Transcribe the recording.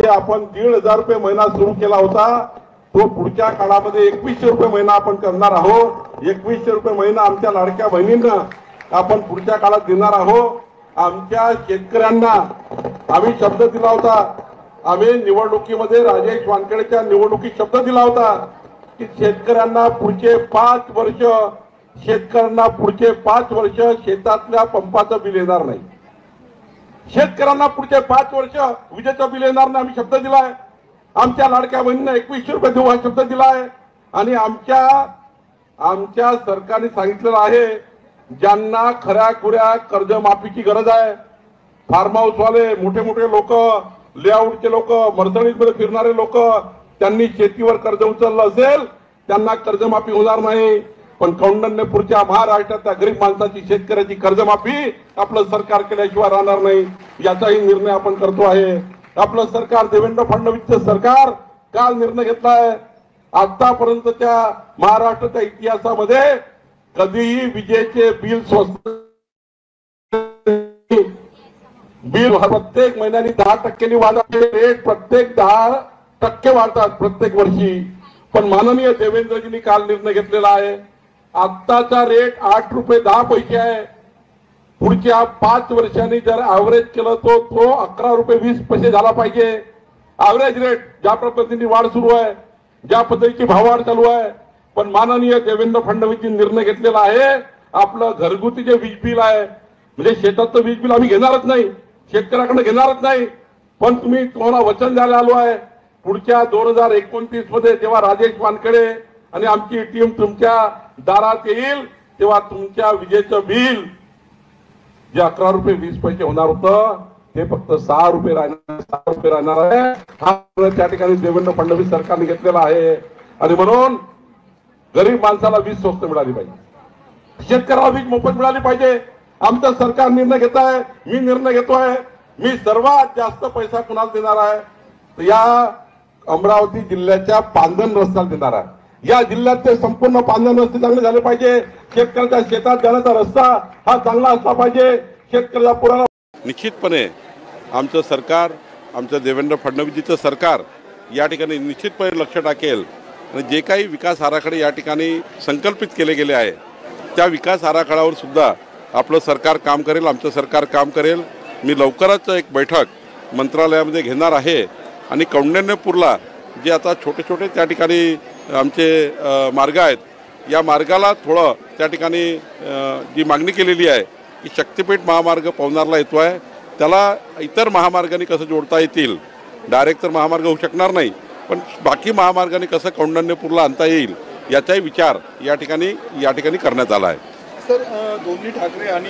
जे आपण 1,500 रुपये महिना सुरू केला होता तो पुढच्या काळामध्ये 2100 रुपये महिना आपण करणार आहोत। 2100 रुपये महिना आमच्या लाडक्या बहिणींना आपण पुढच्या काळात देणार आहोत। आमच्या शेतकऱ्यांना आम्ही शब्द दिला होता, आम्ही निवडणुकीमध्ये राजेश वानखेडेच्या निवडणुकीत शब्द दिला होता की शेतकऱ्यांना पुढचे 5 वर्ष शेतातल्या पंपाचं बिल येणार नाही। शेतकऱ्यांना पुढचे 5 वर्ष विजेचं बिल येणार नाही, आम्ही शब्द दिलाय। आमच्या लाडक्या बहिणींना 2100 रुपये देऊ हा शब्द दिलाय। आणि आमच्या सरकारने सांगितलेलं आहे ज्यांना खऱ्या खुऱ्या कर्जमाफीची गरज आहे, फार्म हाऊस वाले, मोठे मोठे लोक, लेआउटचे लोक, मर्सडीजमध्ये फिरणारे लोक, त्यांनी शेतीवर कर्ज उचललं असेल त्यांना कर्जमाफी होणार नाही। पण कौंडण्यपूरच्या महाराष्ट्रातल्या गरीब माणसाची, शेतकऱ्याची कर्जमाफी आपलं सरकार केल्याशिवाय राहणार नाही, याचाही निर्णय आपण करतो आहे। आपलं सरकार, देवेंद्र फडणवीसचं सरकार काल निर्णय घेतलाय, आतापर्यंतच्या महाराष्ट्राच्या इतिहासामध्ये कधीही विजेचे बिल स्वस्त बिल प्रत्येक महिन्याने 10% वाढते, रेट प्रत्येक 10% वाढतात प्रत्येक वर्षी। पण माननीय देवेंद्रजींनी काल निर्णय घेतलेला आहे, आत्ताचा रेट 8 रुपये 10 पैसे आहे, पुढच्या 5 वर्षांनी जर ऍव्हरेज केलं तो 11 रुपये 20 पैसे झाला पाहिजे। ऍव्हरेज रेट ज्या पद्धतीने वाढ सुरू आहे, ज्या पद्धतीची भाववाढ चालू आहे, पण माननीय देवेंद्र फडणवीसजींनी निर्णय घेतलेला आहे आपलं घरगुती जे वीज बिल आहे, म्हणजे शेताचं वीज बिल आम्ही घेणारच नाही, शेतकऱ्याकडे घेणारच नाही। पण तुम्हाला वचन द्यायला आलो आहे पुढच्या 2029 मध्ये जेव्हा राजेश वानखेडे आणि आमची टीम तुमच्या दारात येईल तेव्हा तुमच्या विजेचं बिल जे 11 रुपये 20 पैसे होणार होतं ते फक्त 6 रुपये राहणार आहे। हा त्या ठिकाणी देवेंद्र फडणवीस सरकारने घेतलेला आहे। आणि म्हणून गरीब माणसाला वीज स्वस्त मिळाली पाहिजे, शेतकऱ्याला वीज मोफत मिळाली पाहिजे। आमचं सरकार निर्णय घेत आहे, मी निर्णय घेतोय, मी सर्वात जास्त पैसा कुणाला देणार आहे तर या अमरावती जिल्ह्याच्या पांदन रस्त्याला देणार आहे। या जिल्ह्याचे संपूर्ण पांदन रस्ते चांगले झाले पाहिजे, शेतकऱ्याच्या शेतात जाण्याचा रस्ता हा चांगला असला पाहिजे, शेतकऱ्याला पुराला। निश्चितपणे आमचं सरकार, आमचं देवेंद्र फडणवीसजीचं सरकार या ठिकाणी निश्चितपणे लक्ष टाकेल आणि जे काही विकास आराखडे या ठिकाणी संकल्पित केले गेले आहे त्या विकास आराखड्यावर सुद्धा आपलं सरकार काम करेल, आमचं सरकार काम करेल। मी लवकरच एक बैठक मंत्रालयामध्ये घेणार आहे आणि कौंडण्यपूरला जे आता छोटे छोटे त्या ठिकाणी आमचे मार्ग आहेत, या मार्गाला थोडं त्या ठिकाणी जी मागणी केलेली आहे की शक्तिपीठ महामार्ग पवनारला येतो आहे, त्याला इतर महामार्गाने कसं जोडता येतील, डायरेक्ट तर महामार्ग होऊ शकणार नाही, पण बाकी महामार्गाने कसं कौंडण्यपूरला आणता येईल याचाही विचार या ठिकाणी करण्यात आला आहे। सर, दोन्ही ठाकरे आणि